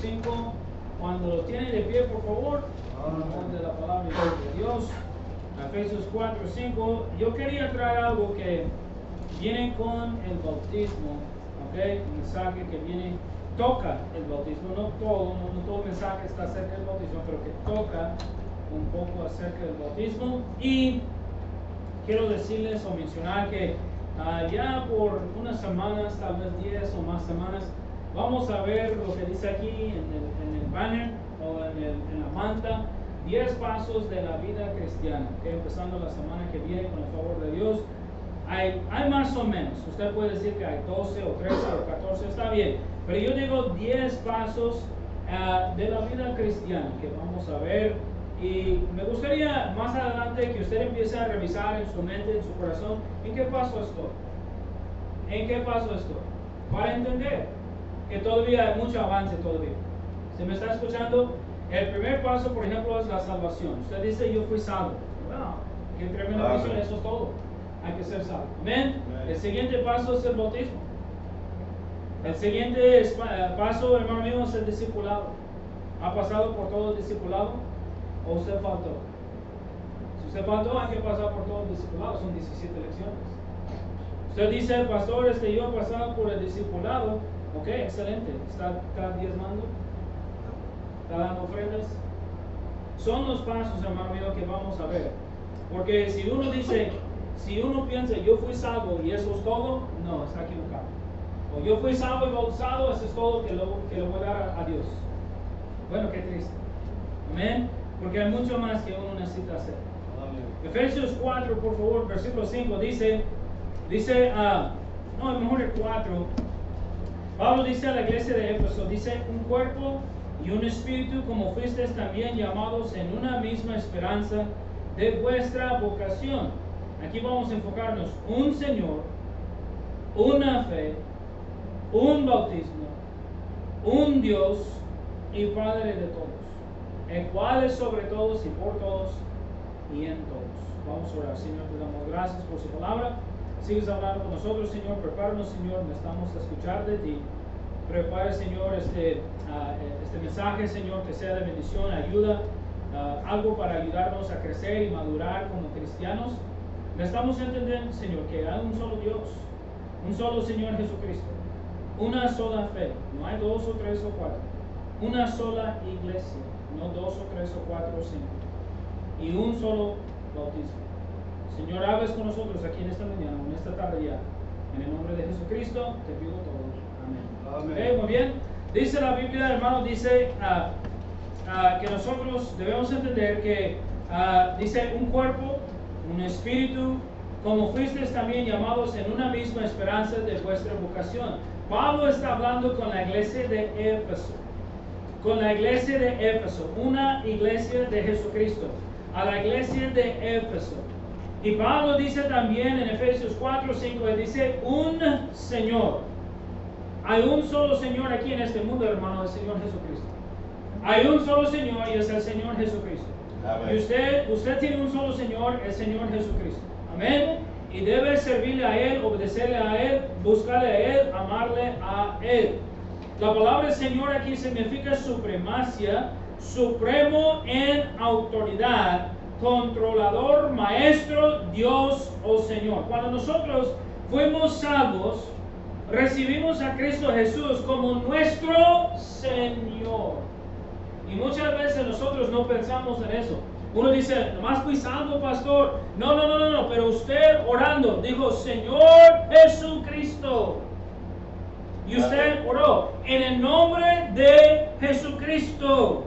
5. Cuando lo tienen de pie, por favor, de la palabra de Dios. Efesios 4, 5. Yo quería traer algo que viene con el bautismo, ¿ok? Un mensaje que viene, toca el bautismo, no todo el mensaje está acerca del bautismo, pero que toca un poco acerca del bautismo. Y quiero decirles o mencionar que ya por unas semanas, tal vez 10 o más semanas, vamos a ver lo que dice aquí en el banner o en la manta, 10 pasos de la vida cristiana, ¿okay? Empezando la semana que viene con el favor de Dios. Hay más o menos, usted puede decir que hay 12 o 13 o 14, está bien, pero yo digo 10 pasos de la vida cristiana que vamos a ver. Y me gustaría más adelante que usted empiece a revisar en su mente, en su corazón, ¿en qué paso estoy? ¿En qué paso estoy? Para entender que todavía hay mucho avance todavía. ¿Se me está escuchando? El primer paso, por ejemplo, es la salvación. Usted dice, yo fui salvo. Wow, qué tremenda misión, eso es todo. Hay que ser salvo. Amén. El siguiente paso es el bautismo. El siguiente paso, hermano mío, es el discipulado. ¿Ha pasado por todo el discipulado? ¿O usted faltó? Si usted faltó, hay que pasar por todo el discipulado. Son 17 lecciones. Usted dice, pastor, yo he pasado por el discipulado. Ok, excelente. ¿Está diezmando? ¿Está dando ofrendas? Son los pasos, hermano mío, que vamos a ver. Porque si uno piensa, yo fui salvo y eso es todo, no, está equivocado. O yo fui salvo y bautizado, eso es todo que lo voy a dar a Dios. Bueno, qué triste. Amén. Porque hay mucho más que uno necesita hacer. Efesios 4, por favor, versículo 5 dice, mejor el 4. Pablo dice a la iglesia de Éfeso, dice, un cuerpo y un espíritu, como fuisteis también llamados en una misma esperanza de vuestra vocación. Aquí vamos a enfocarnos, un Señor, una fe, un bautismo, un Dios y Padre de todos, el cual es sobre todos y por todos y en todos. Vamos a orar. Señor, te damos gracias por su palabra. Sigues hablando con nosotros, Señor. Prepáranos, Señor, necesitamos escuchar de ti. Prepara, Señor, este mensaje, Señor, que sea de bendición, ayuda, algo para ayudarnos a crecer y madurar como cristianos. Necesitamos entender, Señor, que hay un solo Dios, un solo Señor Jesucristo, una sola fe, no hay 2 o 3 o 4, una sola iglesia, no 2 o 3 o 4 o 5, y un solo bautismo. Señor, hables con nosotros aquí en esta mañana, en esta tarde ya. En el nombre de Jesucristo te pido todo. Amén. Okay, muy bien. Dice la Biblia, hermano, dice que nosotros debemos entender que dice un cuerpo, un espíritu, como fuisteis también llamados en una misma esperanza de vuestra vocación. Pablo está hablando con la iglesia de Éfeso. Con la iglesia de Éfeso, una iglesia de Jesucristo. A la iglesia de Éfeso. Y Pablo dice también en Efesios 4, 5, él dice, un Señor. Hay un solo Señor aquí en este mundo, hermano, el Señor Jesucristo. Hay un solo Señor y es el Señor Jesucristo. Amén. Y usted tiene un solo Señor, el Señor Jesucristo. Amén. Y debe servirle a Él, obedecerle a Él, buscarle a Él, amarle a Él. La palabra Señor aquí significa supremacia, supremo en autoridad, controlador, maestro, Dios o Señor. Cuando nosotros fuimos salvos, recibimos a Cristo Jesús como nuestro Señor. Y muchas veces nosotros no pensamos en eso. Uno dice, nomás fui salvo, pastor. No, pero usted orando dijo, Señor Jesucristo. Y usted oró en el nombre de Jesucristo.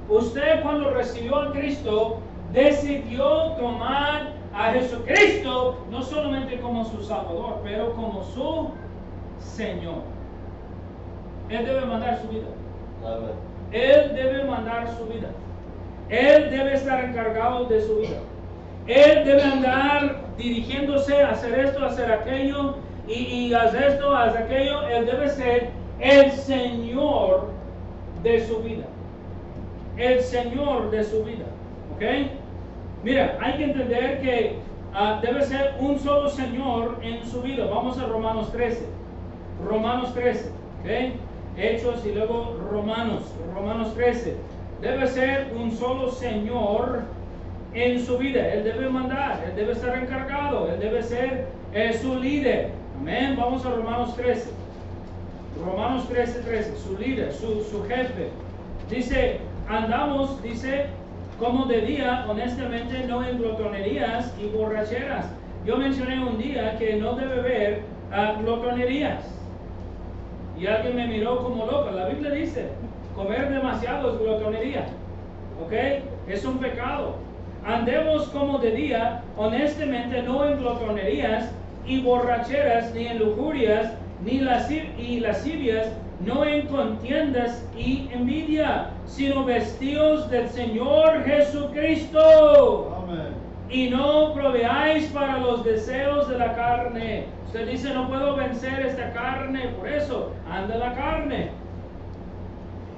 Usted cuando recibió a Cristo, decidió tomar a Jesucristo no solamente como su Salvador, pero como su Señor. Él debe mandar su vida. Amén. Él debe mandar su vida. Él debe estar encargado de su vida. Él debe andar dirigiéndose a hacer esto, a hacer aquello, y haz esto, haz aquello. Él debe ser el Señor de su vida. El Señor de su vida. ¿Ok? Mira, hay que entender que debe ser un solo Señor en su vida. Vamos a Romanos 13. Romanos 13. ¿Ok? Hechos y luego Romanos 13. Debe ser un solo Señor en su vida. Él debe mandar, Él debe estar encargado, Él debe ser su líder. Amén. Vamos a Romanos 13. Romanos 13, su líder, su jefe. Dice, andamos, dice, como de día, honestamente, no en glotonerías y borracheras. Yo mencioné un día que no debe haber glotonerías. Y alguien me miró como loco. La Biblia dice, comer demasiado es glotonería. ¿Ok? Es un pecado. Andemos como de día, honestamente, no en glotonerías y borracheras, ni en lujurias, ni lascivias, no en contiendas y envidia, sino vestidos del Señor Jesucristo. Amén. Y no proveáis para los deseos de la carne. Usted dice, no puedo vencer esta carne, por eso anda la carne.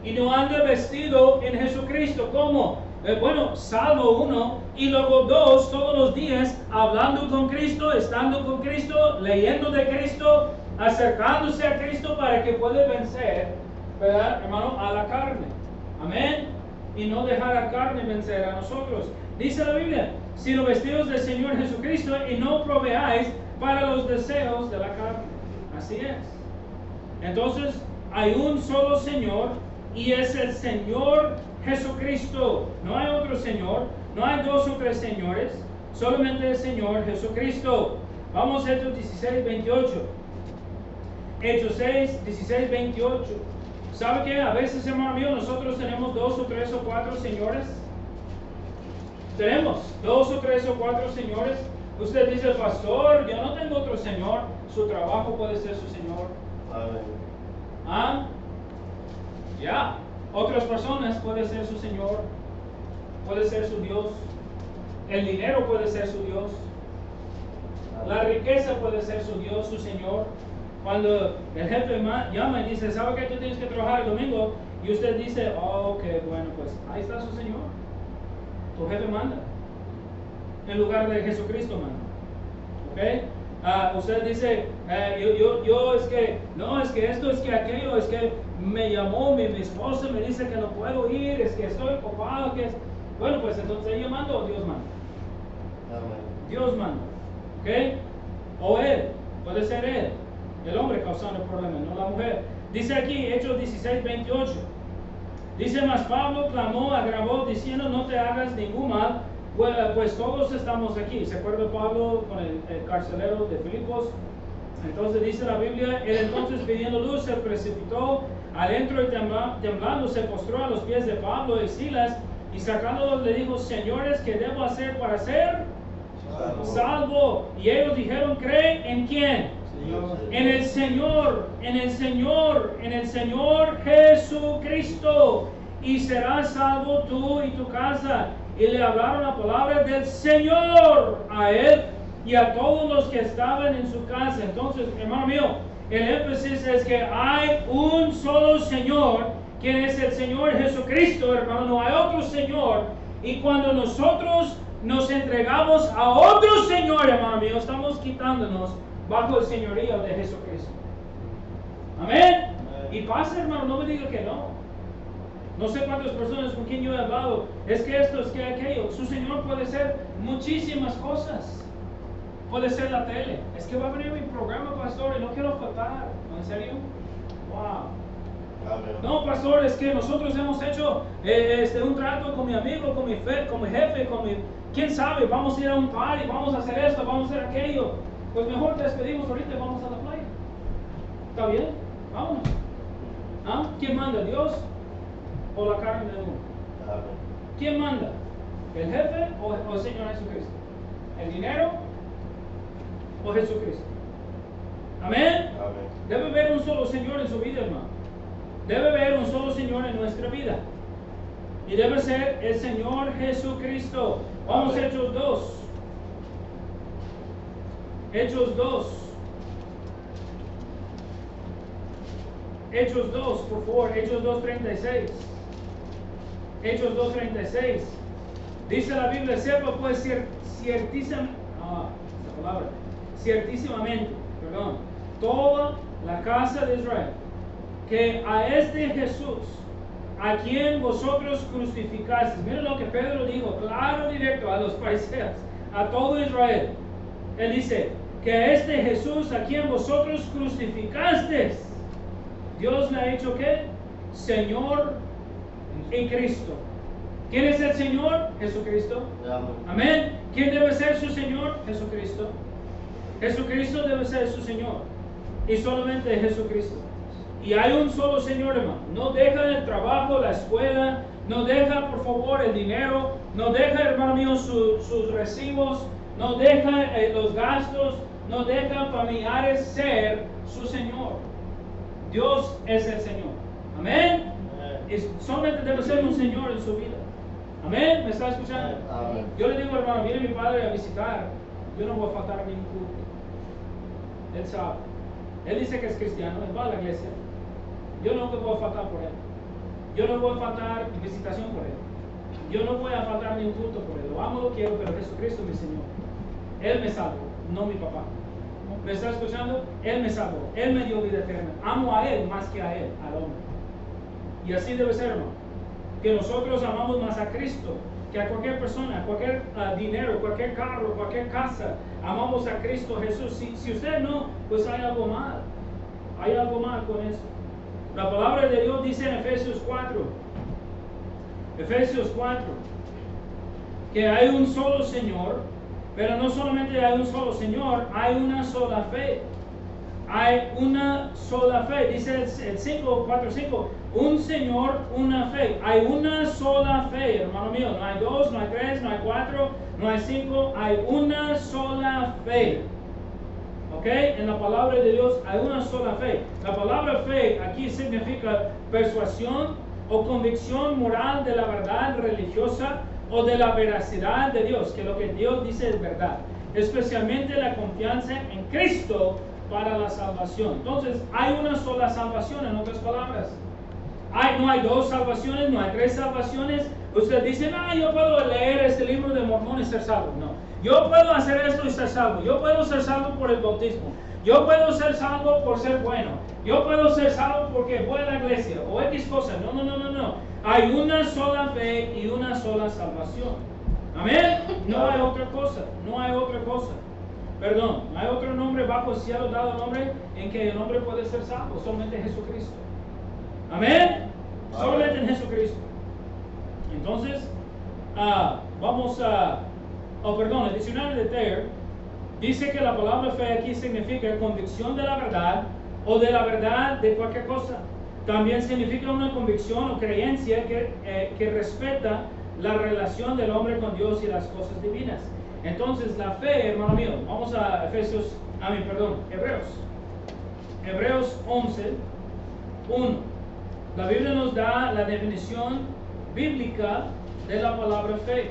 Y no anda vestido en Jesucristo. ¿Cómo? Bueno, salvo uno, y luego dos, todos los días, hablando con Cristo, estando con Cristo, leyendo de Cristo, acercándose a Cristo para que pueda vencer, ¿verdad, hermano? A la carne. Amén. Y no dejar a la carne vencer a nosotros. Dice la Biblia, sino vestidos del Señor Jesucristo y no proveáis para los deseos de la carne. Así es. Entonces, hay un solo Señor y es el Señor Jesucristo. No hay otro Señor, no hay dos o tres señores, solamente el Señor Jesucristo. Vamos a Hechos 16, 28. Hechos 6, 16, 28. ¿Sabe qué? A veces, hermano mío, nosotros tenemos dos o tres o cuatro señores. Tenemos dos o tres o cuatro señores. Usted dice, pastor, yo no tengo otro señor. Su trabajo puede ser su señor. Amén. ¿Ah? Ya. Otras personas puede ser su señor. Puede ser su Dios. El dinero puede ser su Dios. La riqueza puede ser su Dios, su Señor. Cuando el jefe llama y dice, ¿sabe que tú tienes que trabajar el domingo? Y usted dice, oh, ok, bueno, pues ahí está su Señor. Tu jefe manda. En lugar de Jesucristo manda. ¿Ok? Usted dice, yo es que, no, es que esto, es que aquello, es que me llamó mi esposa, me dice que no puedo ir, es que estoy ocupado, que es... Bueno, pues entonces yo mando o Dios manda. Amén. Dios manda. ¿Ok? O él, puede ser él, el hombre causando el problema, no la mujer. Dice aquí, Hechos 16, 28. Dice, mas Pablo clamó, agravó, diciendo, no te hagas ningún mal, pues todos estamos aquí. ¿Se acuerda Pablo con el carcelero de Filipos? Entonces dice la Biblia, él entonces pidiendo luz se precipitó adentro y temblando se postró a los pies de Pablo y Silas y sacándolos le dijo, señores, ¿qué debo hacer para ser salvo? Y ellos dijeron, ¿cree en quién? Señor. En el Señor, en el Señor, en el Señor Jesucristo, y serás salvo tú y tu casa. Y le hablaron la palabra del Señor a él y a todos los que estaban en su casa. Entonces, hermano mío, el énfasis es que hay un solo Señor, quien es el Señor Jesucristo, hermano. No hay otro Señor. Y cuando nosotros nos entregamos a otro Señor, hermano mío, estamos quitándonos bajo el señorío de Jesucristo. Amén. Y pasa, hermano, no me diga que no. No sé cuántas personas con quien yo he hablado, es que esto, es que aquello. Su Señor puede ser muchísimas cosas. Puede ser la tele. Es que va a venir mi programa, pastor, y no quiero faltar. ¿En serio? Wow. Amén. No, pastor, es que nosotros hemos hecho un trato con mi amigo, con mi jefe, quién sabe, vamos a ir a un party, vamos a hacer esto, vamos a hacer aquello. Pues mejor te despedimos ahorita y vamos a la playa. ¿Está bien? Vámonos. ¿Ah? ¿Quién manda? ¿Dios o la carne del mundo? Amén. ¿Quién manda? ¿El jefe o el Señor Jesucristo? ¿El dinero o Jesucristo? Amén. Amén. Debe haber un solo Señor en su vida, hermano. Debe haber un solo Señor en nuestra vida. Y debe ser el Señor Jesucristo. Vamos a Hechos 2. Hechos 2. Hechos 2, por favor. Hechos 2:36. Hechos 2:36. Dice la Biblia, sepa pues ciertísimamente, toda la casa de Israel, que a este Jesús, a quien vosotros crucificasteis, miren lo que Pedro dijo, claro, directo a los fariseos, a todo Israel. Él dice que a este Jesús, a quien vosotros crucificasteis, Dios le ha hecho ¿qué? Señor y Cristo. ¿Quién es el Señor? Jesucristo. Amén. ¿Quién debe ser su Señor? Jesucristo. Jesucristo debe ser su Señor. Y solamente Jesucristo. Y hay un solo Señor, hermano. No deja el trabajo, la escuela, no deja, por favor, el dinero, no deja, hermano mío, sus recibos, no deja los gastos, no deja familiares ser su Señor. Dios es el Señor. Amén. Y solamente debe ser un Señor en su vida. Amén. ¿Me está escuchando? Amén. Yo le digo, hermano, viene mi padre a visitar, yo no voy a faltar a ningún culto. Él sabe. Él dice que es cristiano, él va a la iglesia. Yo no voy a faltar por él. Yo no voy a faltar visitación por él. Yo no voy a faltar ningún culto por él. Lo amo, lo quiero, pero Jesucristo es mi Señor. Él me salvó, no mi papá. ¿Me está escuchando? Él me salvó, Él me dio vida eterna. Amo a Él más que a Él, al hombre. Y así debe ser, hermano. Que nosotros amamos más a Cristo que a cualquier persona, cualquier dinero, cualquier carro, cualquier casa. Amamos a Cristo Jesús. Si usted no, pues hay algo mal. Hay algo mal con eso. La palabra de Dios dice en Efesios 4, que hay un solo Señor, pero no solamente hay un solo Señor, hay una sola fe. Hay una sola fe. Dice el 5, un Señor, una fe. Hay una sola fe, hermano mío. No hay 2, no hay 3, no hay 4, no hay 5. Hay una sola fe. ¿Ok? En la palabra de Dios hay una sola fe. La palabra fe aquí significa persuasión o convicción moral de la verdad religiosa o de la veracidad de Dios, que lo que Dios dice es verdad. Especialmente la confianza en Cristo para la salvación. Entonces, hay una sola salvación, en otras palabras. No hay 2 salvaciones, no hay 3 salvaciones. Usted dice, no, yo puedo leer este libro de Mormón y ser salvo. No. Yo puedo hacer esto y ser salvo. Yo puedo ser salvo por el bautismo. Yo puedo ser salvo por ser bueno. Yo puedo ser salvo porque voy a la iglesia o X cosa. No. Hay una sola fe y una sola salvación. Amén. No hay otra cosa. No hay otra cosa. Perdón, no hay otro nombre bajo el cielo dado nombre en que el hombre puede ser salvo. Solamente Jesucristo. Amén. Solamente en Jesucristo. Entonces, vamos a... el diccionario de Thayer dice que la palabra fe aquí significa convicción de la verdad o de la verdad de cualquier cosa. También significa una convicción o creencia que respeta la relación del hombre con Dios y las cosas divinas. Entonces, la fe, hermano mío, vamos a Hebreos 11, 1. La Biblia nos da la definición bíblica de la palabra fe.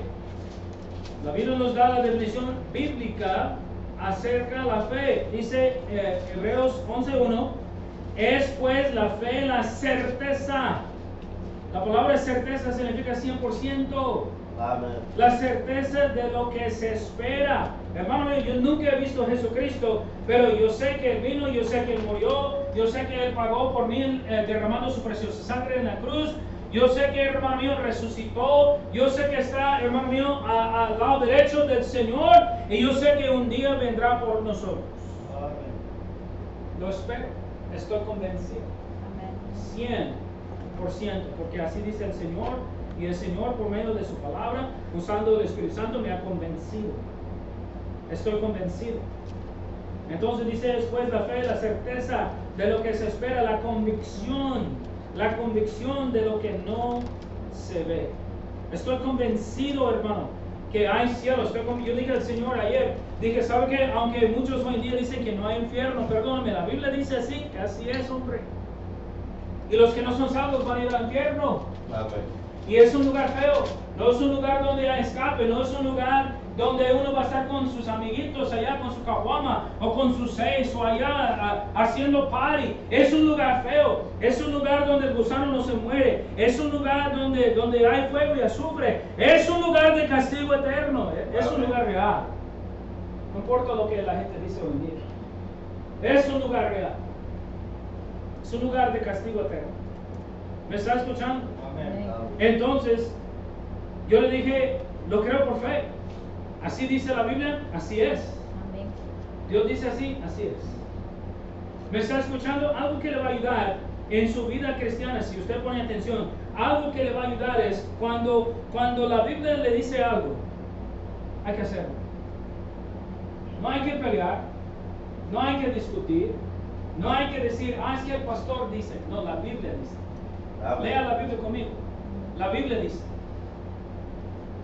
La Biblia nos da la definición bíblica acerca de la fe. Dice Hebreos 11:1, es pues la fe la certeza. La palabra certeza significa 100%. Amén. La certeza de lo que se espera. Hermano, yo nunca he visto a Jesucristo, pero yo sé que Él vino, yo sé que Él murió, yo sé que Él pagó por mí derramando su preciosa sangre en la cruz. Yo sé que, hermano mío, resucitó. Yo sé que está, hermano mío, al lado derecho del Señor. Y yo sé que un día vendrá por nosotros. Amén. Lo espero. Estoy convencido. Amén. 100%. Porque así dice el Señor. Y el Señor, por medio de su palabra, usando el Espíritu Santo, me ha convencido. Estoy convencido. Entonces dice después la fe, la certeza de lo que se espera, la convicción de lo que no se ve. Estoy convencido, hermano, que hay cielo. Yo dije al Señor ayer, dije, ¿sabe qué? Aunque muchos hoy en día dicen que no hay infierno, perdóname, la Biblia dice así, que así es, hombre. Y los que no son salvos van a ir al infierno. Amén. Y es un lugar feo, no es un lugar donde hay escape, no es un lugar donde uno va a estar con sus amiguitos allá, con su caguama, o con sus 6, o allá haciendo party. Es un lugar feo, es un lugar donde el gusano no se muere, es un lugar donde hay fuego y azufre, es un lugar de castigo eterno, es un lugar real. No importa lo que la gente dice hoy en día, es un lugar real. Es un lugar de castigo eterno. ¿Me está escuchando? Amén. Entonces, yo le dije, lo creo por fe. Así dice la Biblia, así es. Amén. Dios dice así, así es. ¿Me está escuchando? Algo que le va a ayudar en su vida cristiana, si usted pone atención, algo que le va a ayudar es cuando la Biblia le dice algo, hay que hacerlo. No hay que pelear, no hay que discutir, no hay que decir, es que el pastor dice. No, la Biblia dice. Amén. Lea la Biblia conmigo. La Biblia dice.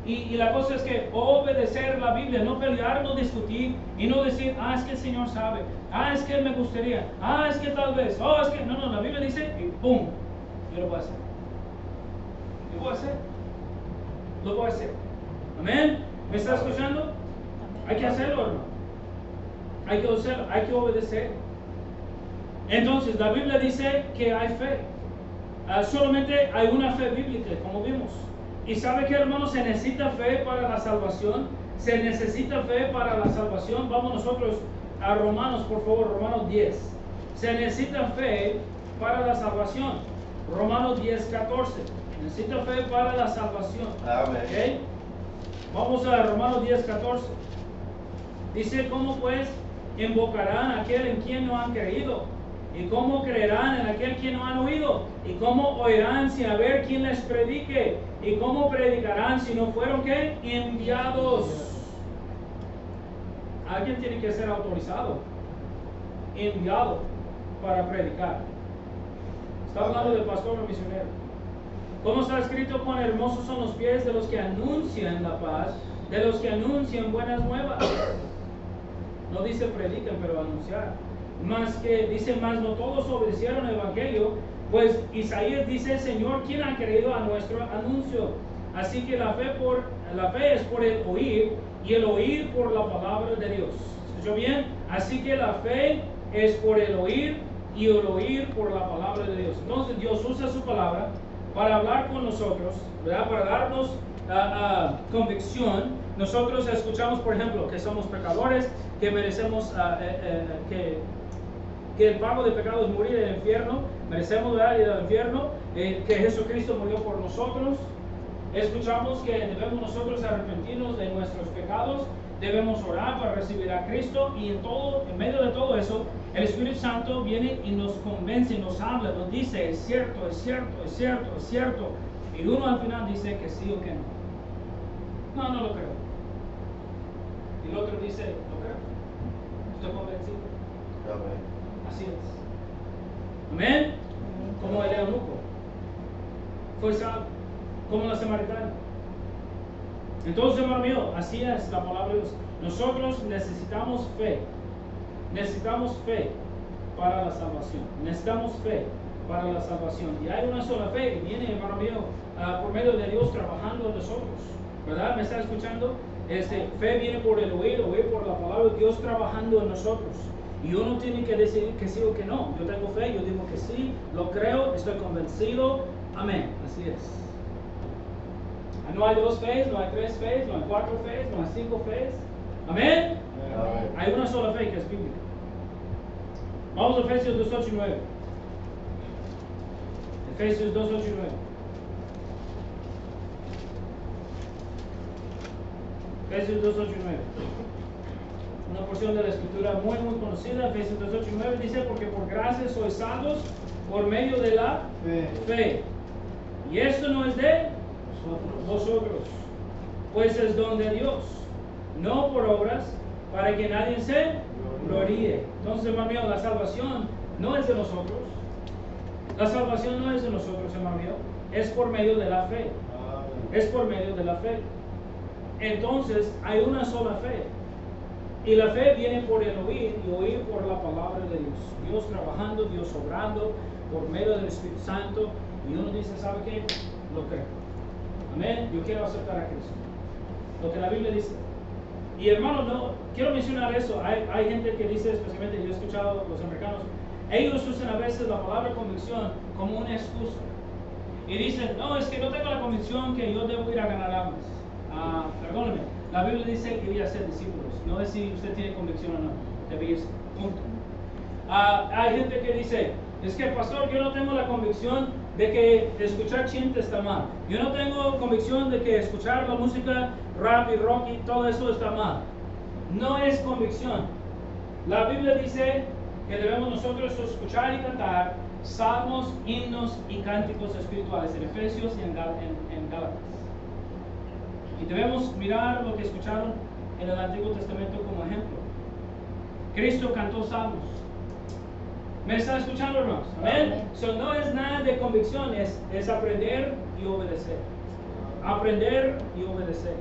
Y la cosa es que obedecer la Biblia, no pelear, no discutir y no decir, es que el Señor sabe, es que me gustaría, es que tal vez, es que no, la Biblia dice y ¡pum! Yo lo voy a hacer. Lo voy a hacer. Lo voy a hacer. Amén. ¿Me está escuchando? Amén. Hay que hacerlo, hermano. Hay que hacerlo, hay que obedecer. Entonces, la Biblia dice que hay fe. Solamente hay una fe bíblica, como vimos. ¿Y sabe qué, hermano? Se necesita fe para la salvación. Se necesita fe para la salvación. Vamos nosotros a Romanos, por favor, Romanos 10. Se necesita fe para la salvación. Romanos 10, 14. Necesita fe para la salvación. Amén. ¿Okay? Vamos a Romanos 10, 14. Dice, ¿cómo pues invocarán a aquel en quien no han creído? ¿Y cómo creerán en aquel que no han oído? ¿Y cómo oirán sin haber quien les predique? ¿Y cómo predicarán si no fueron ¿qué? Enviados? Alguien tiene que ser autorizado, enviado para predicar. Está hablando del pastor o misionero. ¿Cómo está escrito? Cuán hermosos son los pies de los que anuncian la paz, de los que anuncian buenas nuevas. No dice prediquen, pero anunciar. Más que dice, más no todos obedecieron el evangelio, pues Isaías dice, Señor, ¿quién ha creído a nuestro anuncio? Así que la fe es por el oír, y el oír por la palabra de Dios. ¿Escuchó bien? Así que la fe es por el oír, y el oír por la palabra de Dios. Entonces Dios usa su palabra para hablar con nosotros, ¿verdad? Para darnos convicción. Nosotros escuchamos, por ejemplo, que somos pecadores, que merecemos que el pago de pecado es morir en el infierno, merecemos ir al infierno, que Jesucristo murió por nosotros. Escuchamos que debemos nosotros arrepentirnos de nuestros pecados, debemos orar para recibir a Cristo, y en medio de todo eso, el Espíritu Santo viene y nos convence, nos habla, nos dice, es cierto, es cierto, es cierto, es cierto. Y uno al final dice que sí o que no. No lo creo. Y el otro dice, lo creo. ¿Estoy convencido? Amén. Así es. Amén. Como el eunuco fue salvo, como la samaritana. Entonces, hermano mío, así es la palabra de Dios. Nosotros necesitamos fe. Necesitamos fe para la salvación. Necesitamos fe para la salvación. Y hay una sola fe que viene, hermano mío, por medio de Dios trabajando en nosotros. ¿Verdad? ¿Me está escuchando? Fe viene por el oír por la palabra de Dios trabajando en nosotros. Y uno tiene que decidir que sí o que no. Yo tengo fe, yo digo que sí, lo creo, estoy convencido. Amén. Así es. No hay 2 fees, no hay 3 fees, no hay 4 fees, no hay 5 fees. Amén. Amén. Hay una sola fe que es bíblica. Vamos a Efesios 2, 8 y 9. Efesios 2, 8 y 9. Efesios 2, 8 y 9. Una porción de la escritura muy conocida. Efesios 2, 8 y 9 dice, porque por gracia sois salvos por medio de la fe. Y esto no es de vosotros, pues es don de Dios, no por obras, para que nadie se gloríe. Entonces, hermano mío, la salvación no es de nosotros. La salvación no es de nosotros, hermano mío. Es por medio de la fe. Es por medio de la fe. Entonces, hay una sola fe. Y la fe viene por el oír, y oír por la palabra de Dios. Dios trabajando, Dios obrando por medio del Espíritu Santo. Y uno dice, ¿sabe qué? Lo creo. Amén. Yo quiero aceptar a Cristo. Lo que la Biblia dice. Y hermano, no quiero mencionar eso. Hay gente que dice, especialmente yo he escuchado los americanos, ellos usan a veces la palabra convicción como una excusa. Y dicen, no, es que no tengo la convicción que yo debo ir a ganar almas. Perdóneme, la Biblia dice que voy a ser discípulos. No es si usted tiene convicción o no. Debe irse. Punto. Hay gente que dice, Es que, pastor, yo no tengo la convicción de que escuchar chinte está mal. Yo no tengo convicción de que escuchar la música rap y rock y todo eso está mal. No es convicción. La Biblia dice que debemos nosotros escuchar y cantar salmos, himnos y cánticos espirituales en Efesios y en Gálatas. Y debemos mirar lo que escucharon en el Antiguo Testamento como ejemplo. Cristo cantó salmos. ¿Me están escuchando, hermanos? Amén. So, no es nada de convicción, es aprender y obedecer. Aprender y obedecer.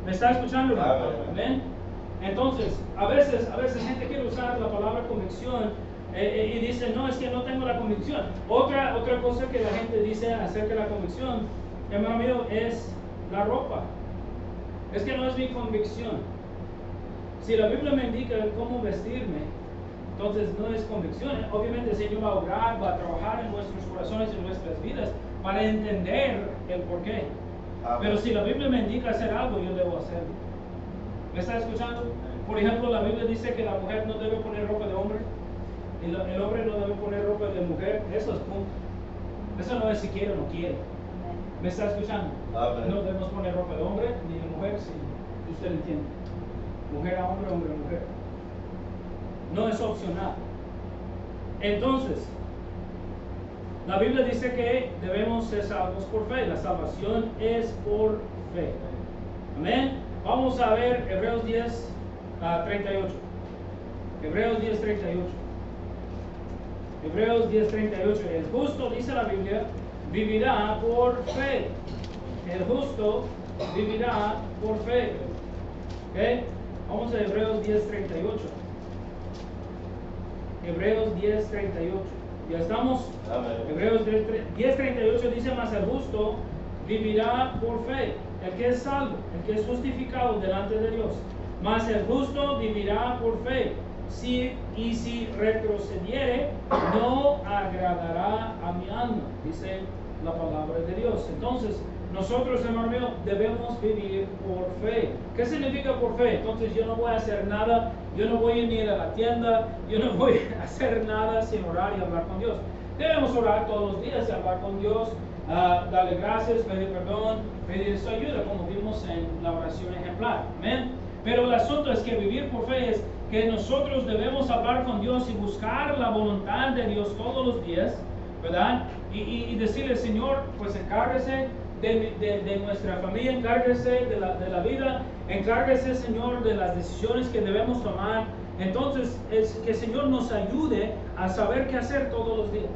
¿Me está escuchando, hermano? Amén. Entonces, a veces gente quiere usar la palabra convicción y dice, no, es que no tengo la convicción. Otra cosa que la gente dice acerca de la convicción, hermano mío, es la ropa. Es que no es mi convicción. Si la Biblia me indica cómo vestirme, entonces no es convicción. Obviamente el Señor va a obrar, va a trabajar en nuestros corazones y en nuestras vidas para entender el porqué. Pero si la Biblia me indica hacer algo, yo debo hacerlo. ¿Me está escuchando? Por ejemplo, la Biblia dice que la mujer no debe poner ropa de hombre y el hombre no debe poner ropa de mujer. Eso es punto. Eso no es si quiere o no quiere. ¿Me está escuchando? No debemos poner ropa de hombre ni de mujer, si usted entiende. Mujer a hombre, hombre a mujer. No es opcional. Entonces, la Biblia dice que debemos ser salvos por fe. La salvación es por fe. Amén. Vamos a ver Hebreos 10, 38. Hebreos 10, 38. Hebreos 10, 38. El justo, dice la Biblia, vivirá por fe. El justo vivirá por fe. ¿Okay? Vamos a Hebreos 10, 38. Hebreos 10, 38. Ya estamos. Amén. Hebreos 10, 38 dice, mas el justo vivirá por fe. El que es salvo, el que es justificado delante de Dios. Mas el justo vivirá por fe. Si retrocediere, no agradará a mi alma, dice la palabra de Dios. Entonces, nosotros, hermano mío, debemos vivir por fe. ¿Qué significa por fe? Entonces yo no voy a hacer nada, yo no voy a ir a la tienda, yo no voy a hacer nada sin orar y hablar con Dios. Debemos orar todos los días y hablar con Dios, darle gracias, pedir perdón, pedir su ayuda, como vimos en la oración ejemplar. Amén. Pero el asunto es que vivir por fe es que nosotros debemos hablar con Dios y buscar la voluntad de Dios todos los días, ¿verdad? Y decirle, Señor, pues encárguese de nuestra familia, encárguese de la vida, encárguese, Señor, de las decisiones que debemos tomar. Entonces, es que el Señor nos ayude a saber qué hacer todos los días.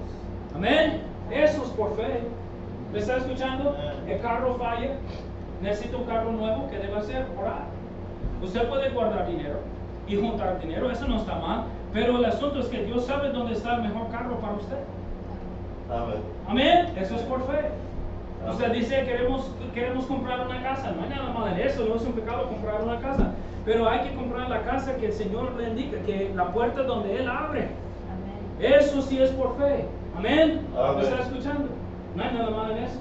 Amén. Eso es por fe. ¿Me está escuchando? El carro falla, necesita un carro nuevo. ¿Qué debe hacer? Orar. Usted puede guardar dinero y juntar dinero, eso no está mal, pero el asunto es que Dios sabe dónde está el mejor carro para usted. Amén. Amén. Eso es por fe. Usted dice, queremos comprar una casa. No hay nada malo en eso, no es un pecado comprar una casa. Pero hay que comprar la casa que el Señor le indica, que la puerta donde Él abre. Amén. Eso sí es por fe. Amén. ¿Me está escuchando? No hay nada malo en eso.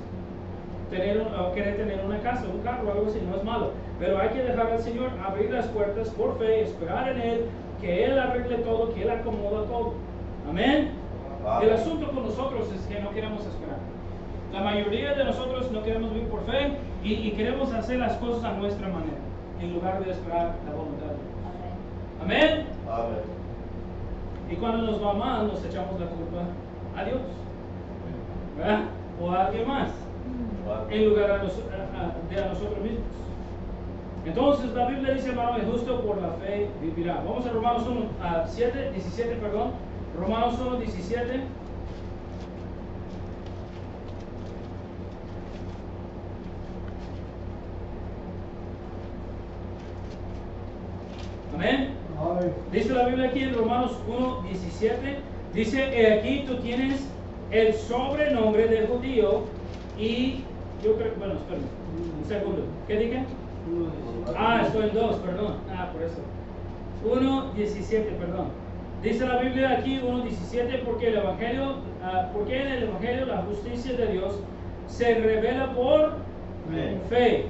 Querer tener una casa, un carro, algo así, no es malo. Pero hay que dejar al Señor abrir las puertas por fe, esperar en Él, que Él arregle todo, que Él acomoda todo. Amén. El asunto con nosotros es que no queremos esperar. La mayoría de nosotros no queremos vivir por fe y queremos hacer las cosas a nuestra manera, en lugar de esperar la voluntad de Dios. Amén. Amén. Y cuando nos va mal, nos echamos la culpa a Dios, ¿verdad? O a alguien más, en lugar de a nosotros mismos. Entonces la Biblia dice, hermano, el justo por la fe vivirá. Vamos a Romanos 17, perdón. Romanos 1, 17. Amén. Dice la Biblia aquí en Romanos 1, 17. Dice, aquí tú tienes el sobrenombre de judío y yo creo, bueno, espera un segundo. ¿Qué dije? Estoy en 2, perdón. Por eso. 1:17, perdón. Dice la Biblia aquí 1:17 porque porque en el Evangelio la justicia de Dios se revela por fe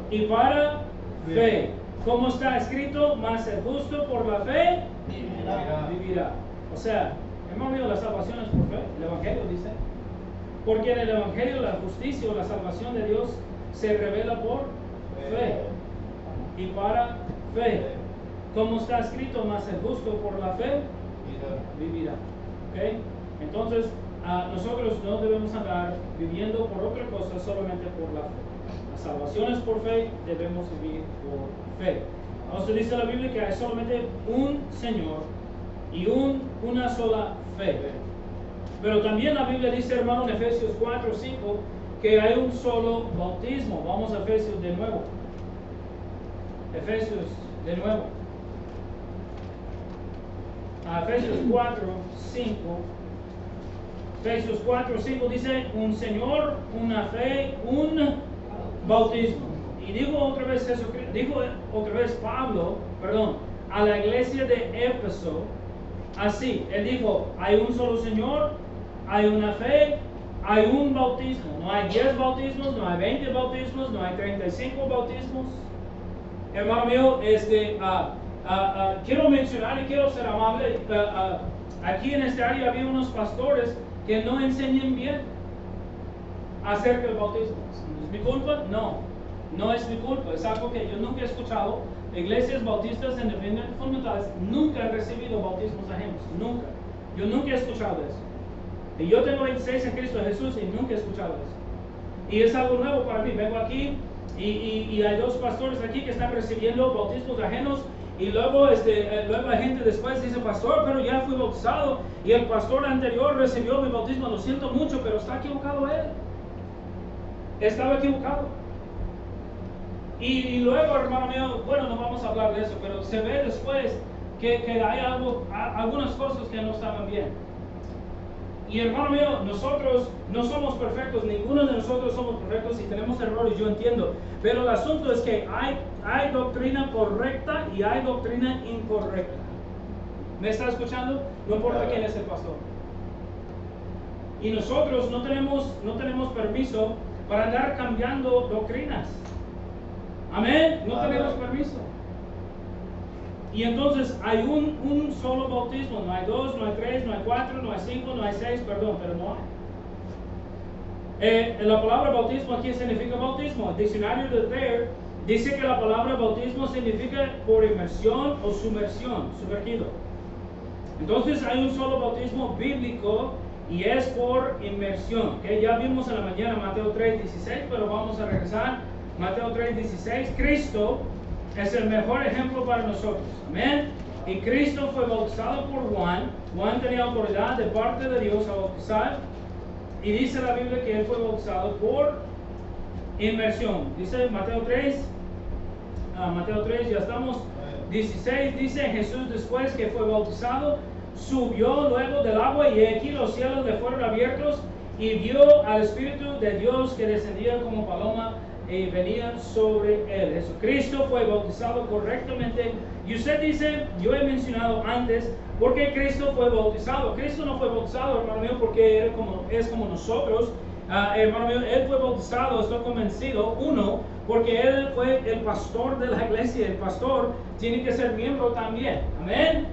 y para fe. Como está escrito, mas el justo por la fe vivirá. O sea, Hermano mío, la salvación es por fe. El Evangelio dice. Porque en el Evangelio la justicia o la salvación de Dios se revela por fe. Y para fe. Como está escrito, más el justo por la fe vivirá. ¿Okay? Entonces, nosotros no debemos andar viviendo por otra cosa, solamente por la fe. La salvación es por fe, debemos vivir por fe. Entonces dice la Biblia que hay solamente un Señor y una sola fe. Pero también la Biblia dice, hermano, en Efesios 4:5, que hay un solo bautismo. Vamos a Efesios de nuevo. Efesios de nuevo. Efesios 4:5. Efesios 4:5 dice, un Señor, una fe, un bautismo. Y dijo otra vez Pablo, a la iglesia de Éfeso, así, él dijo, hay un solo Señor, hay una fe, hay un bautismo. No hay 10 bautismos, no hay 20 bautismos, no hay 35 bautismos. Hermano mío, quiero mencionar y quiero ser amable, aquí en este área había unos pastores que no enseñan bien acerca del bautismo. ¿Es mi culpa? No es mi culpa, es algo que yo nunca he escuchado. Iglesias bautistas independientes fundamentales nunca han recibido bautismos ajenos, nunca. Yo nunca he escuchado eso. Y yo tengo 26 en Cristo Jesús y nunca he escuchado eso. Y es algo nuevo para mí. Vengo aquí y hay dos pastores aquí que están recibiendo bautismos ajenos. Y luego la gente después dice, pastor, pero ya fui bautizado y el pastor anterior recibió mi bautismo. Lo siento mucho, pero está equivocado él. Estaba equivocado. Y luego, hermano mío, bueno, no vamos a hablar de eso, pero se ve después que hay algunas cosas que no estaban bien. Y hermano mío, nosotros no somos perfectos, ninguno de nosotros somos perfectos y tenemos errores, yo entiendo. Pero el asunto es que hay doctrina correcta y hay doctrina incorrecta. ¿Me está escuchando? No importa quién es el pastor. Y nosotros no tenemos permiso para andar cambiando doctrinas. Amén. No tenemos permiso. Y entonces hay un solo bautismo. No hay 2, no hay 3, no hay 4, no hay 5, no hay 6, pero no hay. La palabra bautismo aquí significa bautismo. El diccionario de Thayer dice que la palabra bautismo significa por inmersión o sumersión, sumergido. Entonces hay un solo bautismo bíblico y es por inmersión. ¿Okay? Ya vimos en la mañana Mateo 3:16, pero vamos a regresar. Mateo 3:16, Cristo es el mejor ejemplo para nosotros. Amén. Y Cristo fue bautizado por Juan. Juan tenía autoridad de parte de Dios a bautizar. Y dice la Biblia que él fue bautizado por inmersión. Dice Mateo 3, ya estamos. 16 dice, Jesús después que fue bautizado, subió luego del agua y aquí los cielos le fueron abiertos y vio al Espíritu de Dios que descendía como paloma y venía sobre él. Jesucristo fue bautizado correctamente. Y usted dice, yo he mencionado antes, ¿por qué Cristo fue bautizado? Cristo no fue bautizado, hermano mío, porque es como nosotros. Hermano mío, él fue bautizado, estoy convencido, porque él fue el pastor de la iglesia. El pastor tiene que ser miembro también. Amén.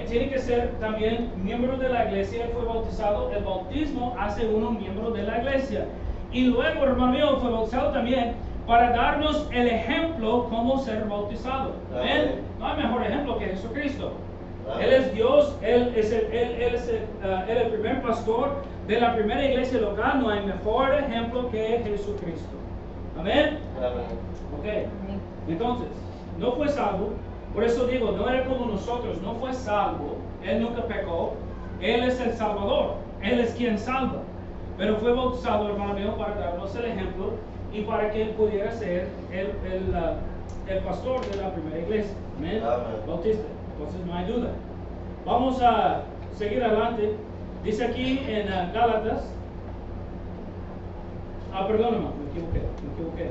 Tiene que ser también miembro de la iglesia. Él fue bautizado. El bautismo hace uno miembro de la iglesia. Y luego, hermano mío, fue bautizado también para darnos el ejemplo cómo ser bautizado. Amén. No hay mejor ejemplo que Jesucristo. Él es Dios, Él es el primer pastor de la primera iglesia local. No hay mejor ejemplo que Jesucristo. Amén. Ok. Entonces, no fue salvo. Por eso digo, no era como nosotros, no fue salvo. Él nunca pecó. Él es el Salvador. Él es quien salva. Pero fue bautizado, hermano mío, para darnos el ejemplo y para que él pudiera ser el pastor de la primera iglesia. Amén. Bautista. Entonces no hay duda. Vamos a seguir adelante. Dice aquí en Gálatas. Perdón, me equivoqué.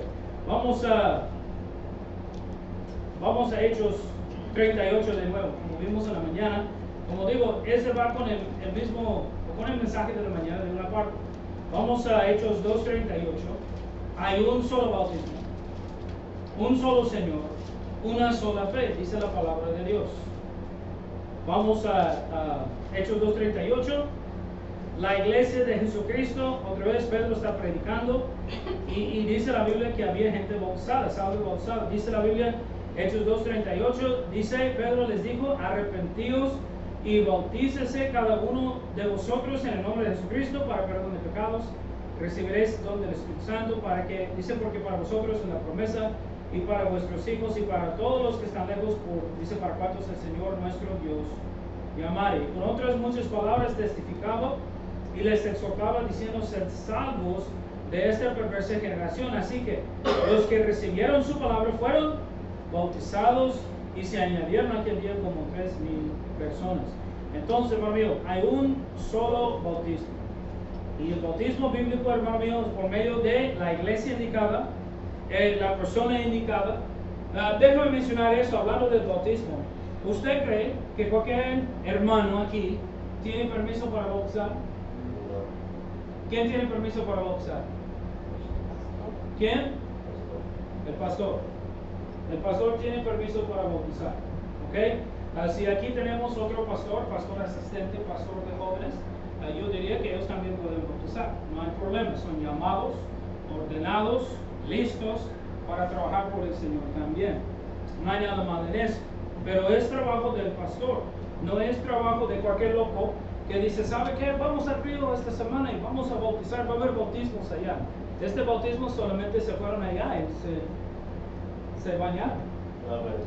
Vamos a Hechos 38 de nuevo, como vimos en la mañana. Como digo, ese va con el mensaje de la mañana de una parte. Vamos a Hechos 2:38. Hay un solo bautismo, un solo Señor, una sola fe, dice la palabra de Dios. Vamos a Hechos 2:38. La iglesia de Jesucristo, otra vez Pedro está predicando y dice la Biblia que había gente bautizada, salvo bautizada. Dice la Biblia, Hechos 2:38, dice, Pedro les dijo, arrepentíos y bautícese cada uno de vosotros en el nombre de Jesucristo para perdón de pecados, recibiréis don del Espíritu Santo, para que, dice, porque para vosotros es la promesa y para vuestros hijos y para todos los que están lejos, dice, para cuantos el Señor nuestro Dios llamare. Y con otras muchas palabras testificaba y les exhortaba diciendo, sed salvos de esta perversa generación. Así que los que recibieron su palabra fueron bautizados y se añadieron aquel día como 3,000 personas. Entonces, hermano mío, hay un solo bautismo. Y el bautismo bíblico, hermano mío, es por medio de la iglesia indicada, la persona indicada. Déjame mencionar eso, hablando del bautismo. ¿Usted cree que cualquier hermano aquí tiene permiso para bautizar? ¿Quién tiene permiso para bautizar? ¿Quién? El pastor. El pastor tiene permiso para bautizar. ¿Ok? Si aquí tenemos otro pastor, pastor asistente, pastor de jóvenes, yo diría que ellos también pueden bautizar. No hay problema. Son llamados, ordenados, listos para trabajar por el Señor también. No hay nada mal en eso. Pero es trabajo del pastor. No es trabajo de cualquier loco que dice, ¿sabe qué? Vamos al río esta semana y vamos a bautizar, va a haber bautismos allá. Este bautismo solamente se fueron allá y se bañaron. Amén.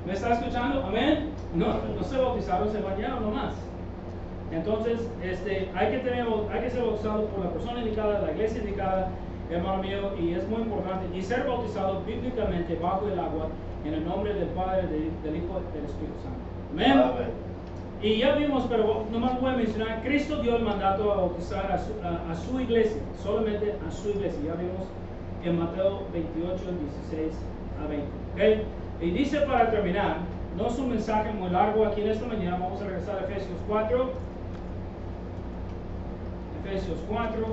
¿Me está escuchando? ¿Amén? No se bautizaron, se bañaron nomás. Entonces, hay que ser bautizado por la persona indicada, la iglesia indicada, hermano mío, y es muy importante. Y ser bautizado bíblicamente bajo el agua en el nombre del Padre, del Hijo y del Espíritu Santo. Amén. Amén. Y ya vimos, pero nomás voy a mencionar, Cristo dio el mandato a bautizar a su iglesia, solamente a su iglesia. Ya vimos en Mateo 28, 16 a 20. ¿Okay? Y dice para terminar, no es un mensaje muy largo aquí en esta mañana, vamos a regresar a Efesios 4. Efesios 4.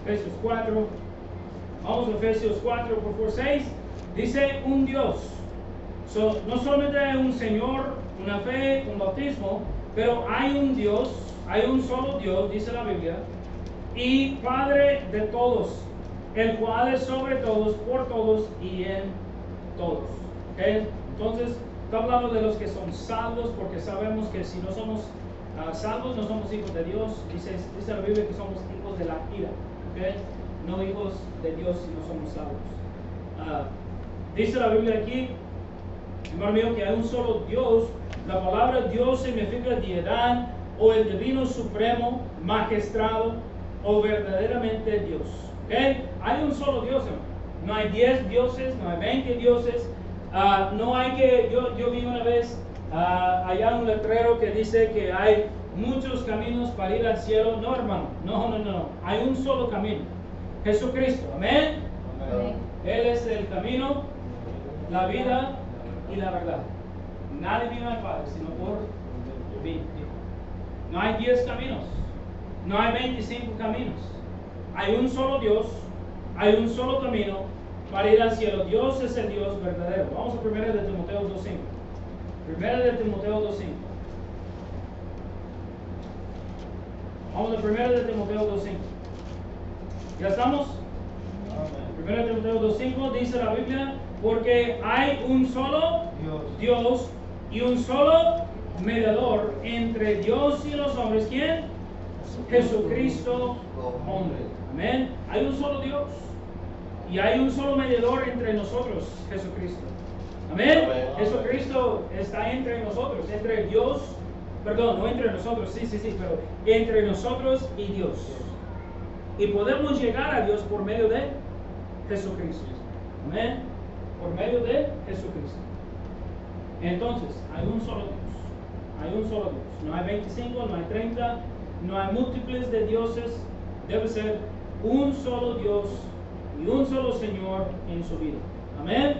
Efesios 4. Vamos a Efesios 4, por favor, 6. Dice un Dios. No solamente hay un Señor, una fe, un bautismo, pero hay un Dios, hay un solo Dios, dice la Biblia, y Padre de todos, el cual es sobre todos, por todos y en todos. ¿Okay? Entonces, está hablando de los que son salvos, porque sabemos que si no somos salvos, no somos hijos de Dios. Dice la Biblia que somos hijos de la ira, ¿okay? No hijos de Dios si no somos salvos. Dice la Biblia aquí, hermano mío, que hay un solo Dios. La palabra Dios significa deidad o el divino supremo, magistrado o verdaderamente Dios. ¿Okay? Hay un solo Dios, hermano. No hay 10 dioses, no hay 20 dioses. No hay que, yo vi una vez allá un letrero que dice que hay muchos caminos para ir al cielo. No, hermano, no. Hay un solo camino, Jesucristo. Amén. Amén. Él es el camino, la vida y la verdad. Nadie vino al Padre sino por mí. No hay 10 caminos, no hay 25 caminos. Hay un solo Dios, hay un solo camino para ir al cielo. Dios es el Dios verdadero. Vamos a 1 de Timoteo 2:5. 1 de Timoteo 2:5. Vamos a 1 de Timoteo 2:5. ¿Ya estamos? 1 de Timoteo 2:5 dice la Biblia, porque hay un solo Dios y un solo mediador entre Dios y los hombres. ¿Quién? Jesucristo, hombre. Amén. Hay un solo Dios y hay un solo mediador entre nosotros, Jesucristo. Amén. Amén. Jesucristo está entre nosotros, entre Dios, perdón, no entre nosotros, sí, pero entre nosotros y Dios. Y podemos llegar a Dios por medio de Jesucristo. Amén. Por medio de Jesucristo. Entonces, hay un solo Dios. Hay un solo Dios. No hay 25, no hay 30, no hay múltiples de dioses. Debe ser un solo Dios y un solo Señor en su vida. Amén.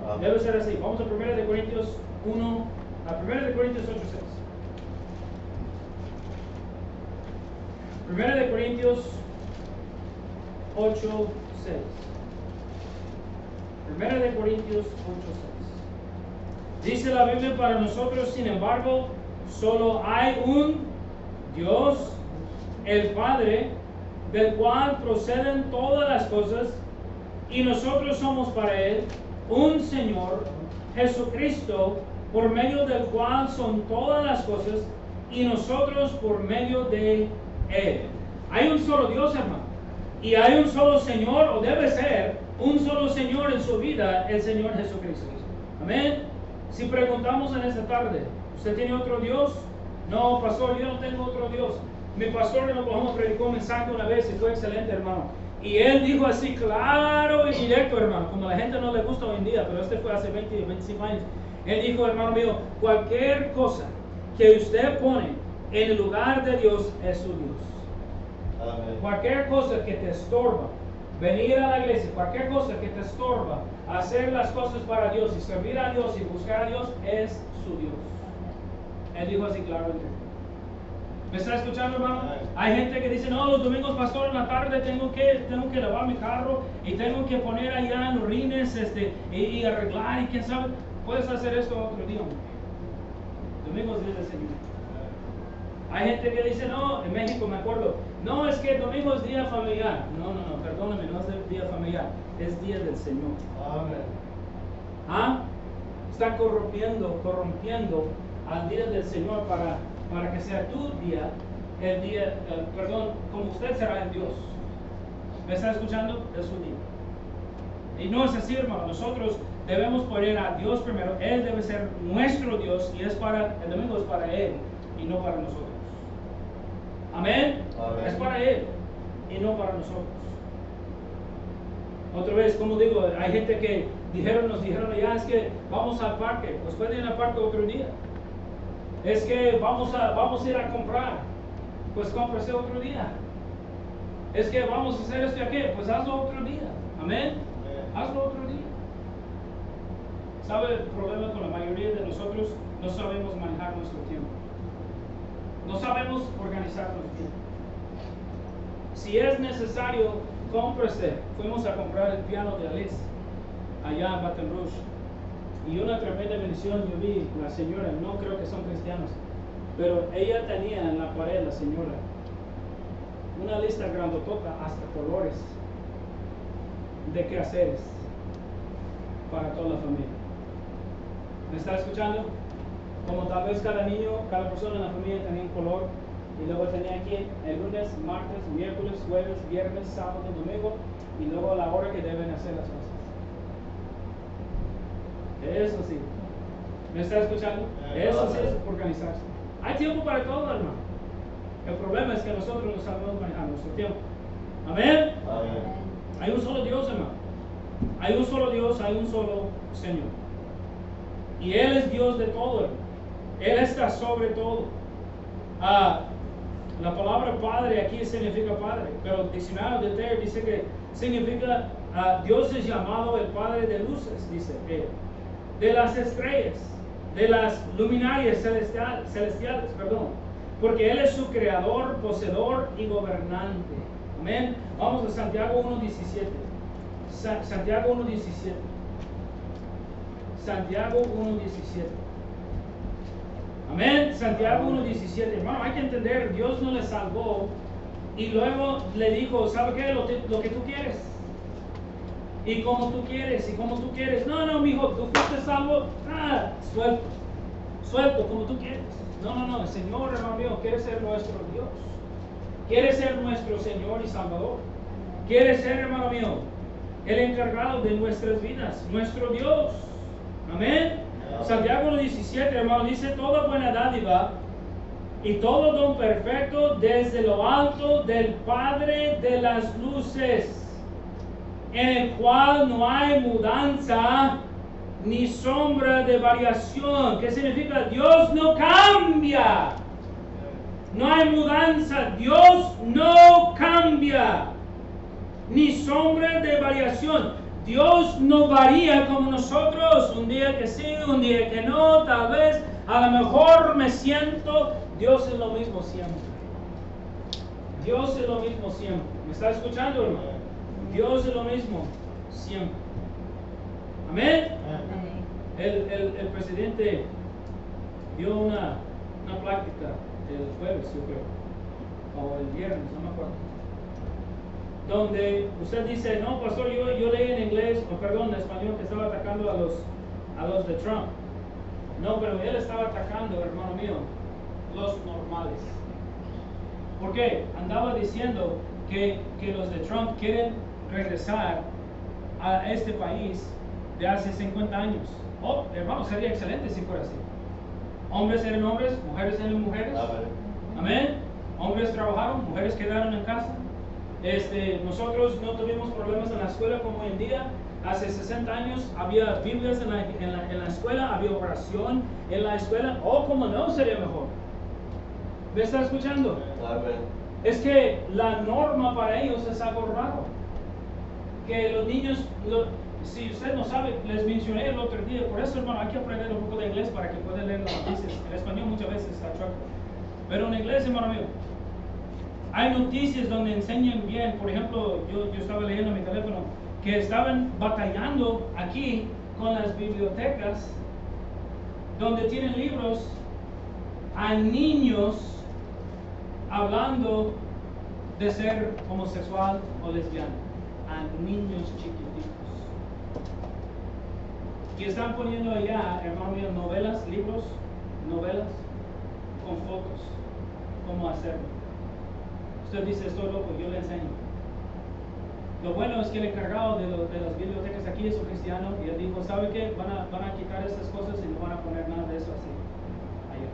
Amén. Debe ser así. Vamos a 1 de Corintios 1, a 1 de Corintios 8:6. 1 de Corintios 8:6. 1 de Corintios 8:6. Dice la Biblia para nosotros, sin embargo, solo hay un Dios, el Padre, del cual proceden todas las cosas, y nosotros somos para Él, un Señor, Jesucristo, por medio del cual son todas las cosas, y nosotros por medio de Él. Hay un solo Dios, hermano, y hay un solo Señor, o debe ser un solo Señor en su vida, el Señor Jesucristo. Amén. Si preguntamos en esta tarde, ¿usted tiene otro Dios? No, pastor, yo no tengo otro Dios. Mi pastor en Oklahoma predicó un mensaje una vez y fue excelente, hermano. Y él dijo así, claro y directo, hermano, como a la gente no le gusta hoy en día, pero este fue hace 20, 25 años. Él dijo, hermano mío, cualquier cosa que usted pone en el lugar de Dios es su Dios. Amén. Cualquier cosa que te estorba venir a la iglesia, cualquier cosa que te estorba hacer las cosas para Dios y servir a Dios y buscar a Dios es su Dios. Él dijo así claramente. ¿Me está escuchando, hermano? Hay gente que dice, no, los domingos, pastor, en la tarde tengo que lavar mi carro y tengo que poner allá en los rines y arreglar y quién sabe. Puedes hacer esto otro día. Domingos es del Señor. Hay gente que dice, no, en México me acuerdo, no, es que domingo es día familiar. No, perdóname, no es el día familiar, es día del Señor. Amén. ¿Ah? Está corrompiendo al día del Señor para que sea tu día, como usted será en Dios. ¿Me está escuchando? Es su día. Y no es así, hermano. Nosotros debemos poner a Dios primero. Él debe ser nuestro Dios y el domingo es para Él y no para nosotros. Amén. Amén. Es para Él y no para nosotros. Otra vez, como digo, hay gente que nos dijeron ya es que vamos al parque. Pues pueden ir al parque otro día. Es que vamos a ir a comprar. Pues cómprese otro día. Es que vamos a hacer esto y aquello. Pues hazlo otro día. Amén. Hazlo otro día. ¿Sabe el problema con la mayoría de nosotros? No sabemos manejar nuestro tiempo. No sabemos organizarnos bien. Si es necesario, cómprese. Fuimos a comprar el piano de Alice allá en Baton Rouge. Y una tremenda bendición, yo vi la señora, no creo que son cristianos, pero ella tenía en la pared, la señora, una lista grandotota, hasta colores, de quehaceres para toda la familia. ¿Me está escuchando? Como tal vez cada niño, cada persona en la familia tenía un color, y luego tenía aquí el lunes, martes, miércoles, jueves, viernes, sábado, domingo, y luego la hora que deben hacer las cosas. Eso sí. ¿Me está escuchando? Eso sí es organizarse. Hay tiempo para todo, hermano. El problema es que nosotros no sabemos manejar nuestro tiempo. Amén. Amén. Hay un solo Dios, hermano. Hay un solo Dios, hay un solo Señor. Y Él es Dios de todo, hermano. Él está sobre todo. La palabra Padre aquí significa Padre, pero el diccionario de Ter dice que significa Dios es llamado el Padre de luces, dice él. De las estrellas, de las luminarias celestiales, porque Él es su creador, poseedor y gobernante. Amén. Vamos a Santiago 1.17. Santiago 1.17. Santiago 1.17. Amén. Santiago 1.17. Hermano, hay que entender, Dios no le salvó y luego le dijo, ¿sabe qué? Lo que tú quieres. Y como tú quieres, y como tú quieres. No, mijo, tú fuiste salvo. Suelto, como tú quieres. No, el Señor, hermano mío, quiere ser nuestro Dios. Quiere ser nuestro Señor y Salvador. Quiere ser, hermano mío, el encargado de nuestras vidas, nuestro Dios. Amén. Santiago 1.17, hermano, dice, toda buena dádiva y todo don perfecto desde lo alto del Padre de las luces, en el cual no hay mudanza ni sombra de variación. ¿Qué significa? Dios no cambia. No hay mudanza. Dios no cambia. Ni sombra de variación. Dios no varía como nosotros. Un día que sí, un día que no. Tal vez, a lo mejor me siento. Dios es lo mismo siempre. Dios es lo mismo siempre. ¿Me está escuchando, hermano? Dios es lo mismo siempre. Amén. El presidente dio una plática el jueves, yo creo, o el viernes, no me acuerdo, donde usted dice, no, pastor, yo leí en inglés, o perdón, en español, que estaba atacando a los de Trump. No, pero él estaba atacando, hermano mío, los normales. ¿Por qué? Andaba diciendo que los de Trump quieren regresar a este país de hace 50 años. Oh, hermano, sería excelente si fuera así. Hombres eran hombres, mujeres eran mujeres. Amén. Hombres trabajaron, mujeres quedaron en casa. Nosotros no tuvimos problemas en la escuela como hoy en día. Hace 60 años había Biblias en la escuela, había oración en la escuela. Oh, como no, sería mejor. ¿Me está escuchando? Es que la norma para ellos es algo raro. Que los niños, si usted no sabe, les mencioné el otro día, por eso, hermano, hay que aprender un poco de inglés para que pueda leer las noticias. El español muchas veces está chueco. Pero en inglés, hermano mío, hay noticias donde enseñan bien. Por ejemplo, yo estaba leyendo en mi teléfono que estaban batallando aquí con las bibliotecas donde tienen libros a niños hablando de ser homosexual o lesbiana, a niños chiquititos. Y están poniendo allá, hermano mío, libros, novelas con fotos, cómo hacerlo. Usted dice, estoy loco, yo le enseño. Lo bueno es que el encargado de las bibliotecas aquí es un cristiano y él dijo, ¿sabe qué? Van a quitar estas cosas y no van a poner nada de eso así allá.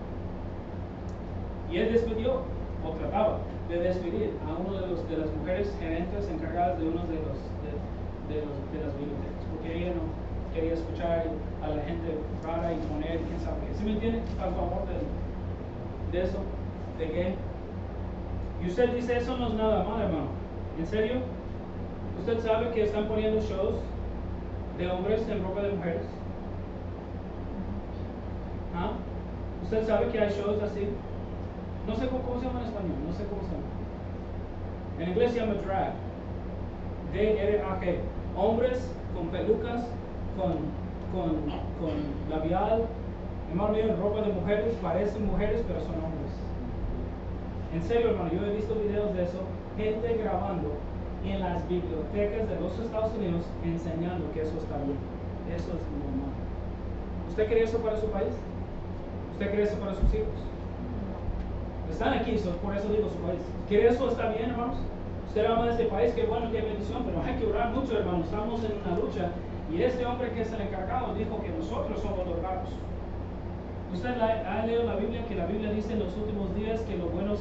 Y él despidió, o trataba de despedir a uno de las mujeres gerentes encargadas de uno de las bibliotecas, porque ella no quería escuchar a la gente rara y poner, quién sabe qué. ¿Sí me entiende? Está a favor de eso, de qué. Y usted dice, eso no es nada mal, hermano. ¿En serio? ¿Usted sabe que están poniendo shows de hombres en ropa de mujeres? ¿Ah? ¿Usted sabe que hay shows así? No sé cómo se llama en español, no sé cómo se llama. En inglés se llama drag. D-R-A-G. Hombres con pelucas, con labial. Hermano mío, en ropa de mujeres, parecen mujeres, pero son hombres. En serio, hermano, yo he visto videos de eso, gente grabando en las bibliotecas de los Estados Unidos enseñando que eso está bien. Eso es normal. ¿Usted quiere eso para su país? ¿Usted quiere eso para sus hijos? Están aquí, por eso digo su país. ¿Quiere eso? ¿Está bien, hermanos? Usted ama este país, qué bueno, qué bendición, pero hay que orar mucho, hermanos. Estamos en una lucha y este hombre que es el encargado dijo que nosotros somos los raros. ¿Usted ha leído la Biblia? Que la Biblia dice en los últimos días que lo bueno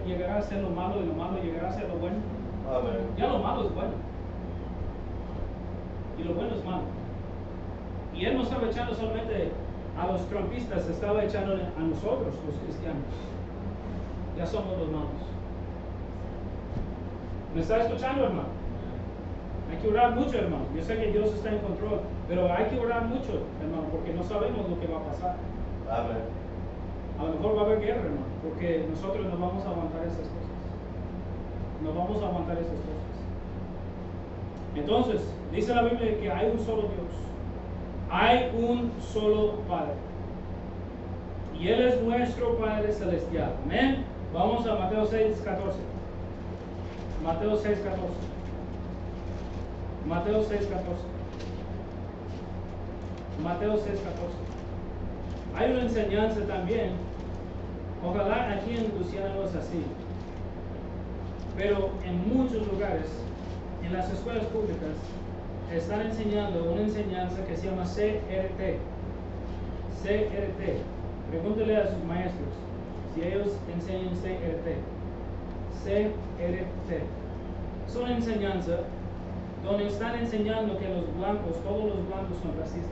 llegará a ser lo malo y lo malo llegará a ser lo bueno. Amén. Ya lo malo es bueno y lo bueno es malo. Y él no estaba echando solamente a los trumpistas, estaba echando a nosotros, los cristianos. Ya somos los malos. ¿Me está escuchando, hermano? Hay que orar mucho, hermano. Yo sé que Dios está en control, pero hay que orar mucho, hermano, porque no sabemos lo que va a pasar. Amén. A lo mejor va a haber guerra, hermano, porque nosotros no vamos a aguantar esas cosas. No vamos a aguantar esas cosas. Entonces, dice la Biblia que hay un solo Dios. Hay un solo Padre. Y Él es nuestro Padre Celestial. Amén. Vamos a Mateo 6:14. Mateo 6:14. Mateo 6:14. Mateo 6:14. Hay una enseñanza también. Ojalá aquí en Luciana no es así. Pero en muchos lugares, en las escuelas públicas, están enseñando una enseñanza que se llama CRT. CRT. Pregúntele a sus maestros si ellos enseñan CRT. CRT. Es una enseñanza donde están enseñando que los blancos, todos los blancos son racistas.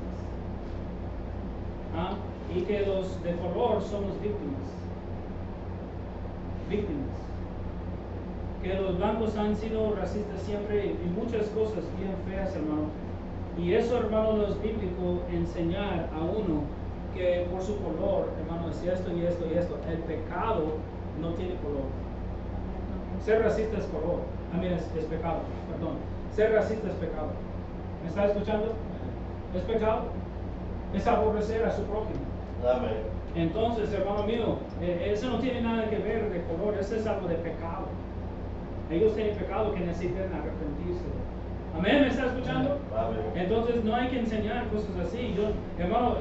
¿Ah? Y que los de color somos víctimas. Víctimas. Que los blancos han sido racistas siempre y muchas cosas bien feas, hermano. Y eso, hermano, no es bíblico enseñar a uno que por su color, hermano, es esto y esto y esto. El pecado no tiene color. Ser racista es color. Mira, es pecado, perdón. Ser racista es pecado. ¿Me está escuchando? ¿Es pecado? es aborrecer a su prójimo. Amén. Entonces, hermano mío, eso no tiene nada que ver de color, eso es algo de pecado. Ellos tienen pecado que necesitan arrepentirse. Amén, ¿me está escuchando? Amén. Entonces no hay que enseñar cosas así. Yo, hermano,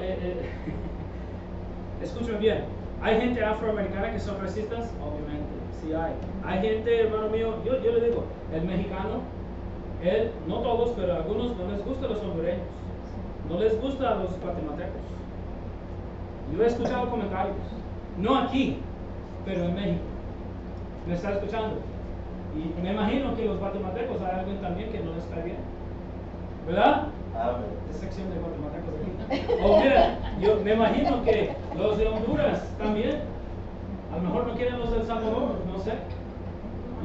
escúchame bien. ¿Hay gente afroamericana que son racistas? Obviamente, sí hay. Hay gente, hermano mío, yo le digo, el mexicano, no todos, pero a algunos no les gustan los hondureños, no les gustan los guatemaltecos. Yo he escuchado comentarios, no aquí, pero en México. ¿Me está escuchando? Y me imagino que los guatemaltecos hay alguien también que no les cae bien, ¿verdad? Amén. Esta sección de guatemaltecos aquí. O mira, yo me imagino que los de Honduras también. A lo mejor no quieren los de El Salvador, no sé.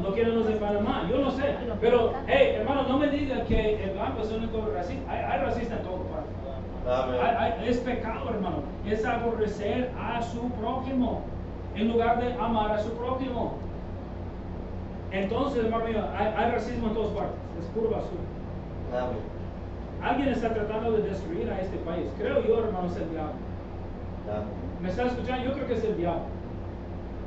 No quieren los de Panamá, yo no sé. Pero, hey, hermano, no me diga que el blanco es el único racista. Hay racista en todo parte. Amén. Es pecado, hermano. Es aborrecer a su prójimo en lugar de amar a su prójimo. Entonces, hermano mío, hay racismo en todas partes. Es puro basura. Amén. Alguien está tratando de destruir a este país. Creo yo, hermano, es el diablo. Amén. ¿Me está escuchando? Yo creo que es el diablo.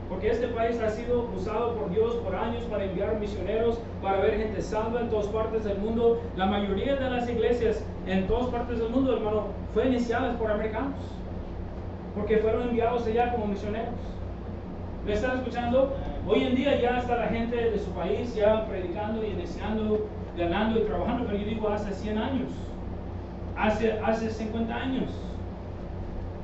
Porque este país ha sido usado por Dios por años para enviar misioneros, para ver gente salva en todas partes del mundo. La mayoría de las iglesias en todas partes del mundo, hermano, fue iniciadas por americanos. Porque fueron enviados allá como misioneros. ¿Me están escuchando? Hoy en día ya está la gente de su país ya predicando y iniciando, ganando y trabajando, pero yo digo hace 100 años, hace 50 años.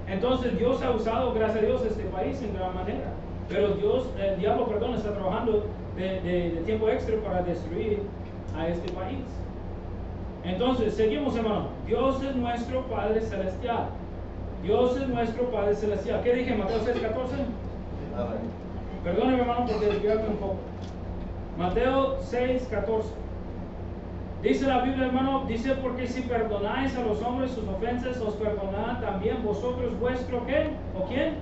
Entonces Dios ha usado, gracias a Dios, este país en gran manera. Pero el diablo, está trabajando de tiempo extra para destruir a este país. Entonces, seguimos, hermano. Dios es nuestro Padre Celestial. Dios es nuestro Padre Celestial. ¿Qué dije? Mateo 6:14. Amén. Perdóneme, hermano, por desviarme un poco. Mateo 6:14. Dice la Biblia, hermano, dice, porque si perdonáis a los hombres sus ofensas, os perdonarán también vosotros vuestro, ¿qué? ¿O quién?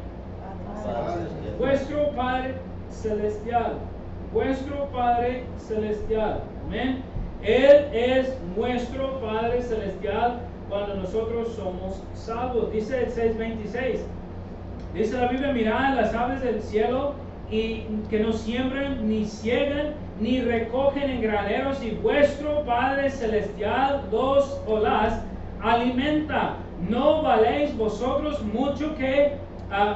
Vuestro Padre Celestial. Vuestro Padre Celestial. Amén. Él es nuestro Padre Celestial cuando nosotros somos salvos. Dice el 6:26. Dice la Biblia, mirad las aves del cielo y que no siembran, ni ciegan, ni recogen en graneros, y vuestro Padre Celestial los o las alimenta. ¿No valéis vosotros mucho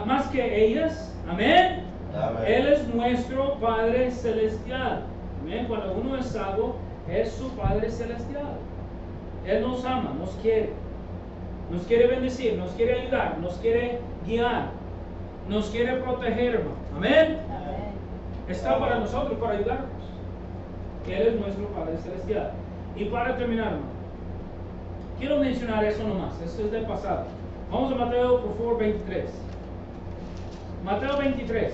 más que ellas? Amén. Amén. Él es nuestro Padre Celestial. Amén. Cuando uno es salvo, es su Padre Celestial. Él nos ama, nos quiere bendecir, nos quiere ayudar, nos quiere guiar, nos quiere proteger, hermano. Amén. Está para nosotros, para ayudarnos. Él es nuestro Padre Celestial. Y para terminar, hermano, quiero mencionar eso nomás. Esto es del pasado. Vamos a Mateo, por favor, 23. Mateo 23.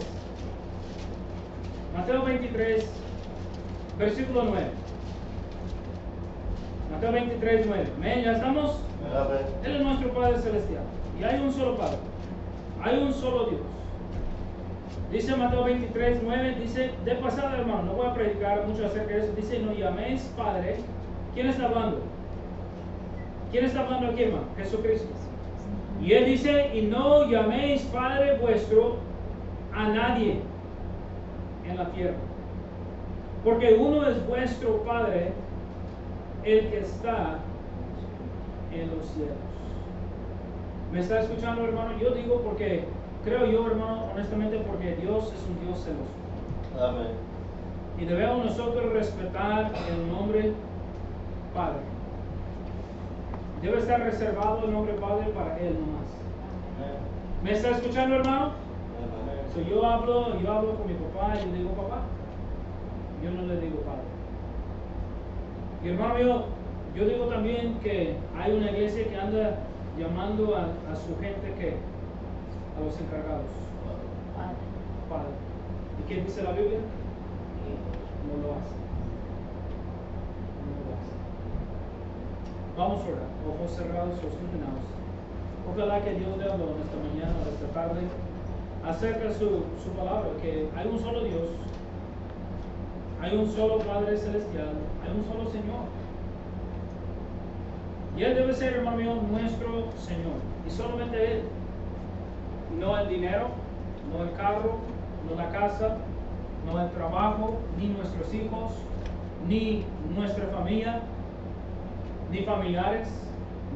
Mateo 23, versículo 9. Mateo 23, 9. Amén, ¿ya estamos? Amén. Él es nuestro Padre Celestial. Y hay un solo Padre. Hay un solo Dios. Dice Mateo 23, 9, dice, de pasada, hermano, no voy a predicar mucho acerca de eso. Dice, no llaméis Padre. ¿Quién está hablando? ¿Quién está hablando aquí, hermano? Jesucristo. Y él dice, y no llaméis Padre vuestro a nadie en la tierra. Porque uno es vuestro Padre, el que está en los cielos. ¿Me está escuchando, hermano? Yo digo porque, creo yo, hermano, honestamente, porque Dios es un Dios celoso. Amén. Y debemos nosotros respetar el nombre Padre. Debe estar reservado el nombre Padre para Él nomás. ¿Me está escuchando, hermano? Amén. So, yo hablo con mi papá y yo digo papá. Yo no le digo Padre. Y hermano mío, yo digo también que hay una iglesia que anda llamando a su gente que a los encargados. Padre. ¿Y qué dice la Biblia? No lo hace. No lo hace. Vamos a orar, ojos cerrados, ojos iluminados. Ojalá que Dios le habló esta mañana o esta tarde acerca de su palabra, que hay un solo Dios, hay un solo Padre Celestial, hay un solo Señor. Y Él debe ser, hermano mío, nuestro Señor. Y solamente Él. No el dinero, no el carro, no la casa, no el trabajo, ni nuestros hijos, ni nuestra familia, ni familiares.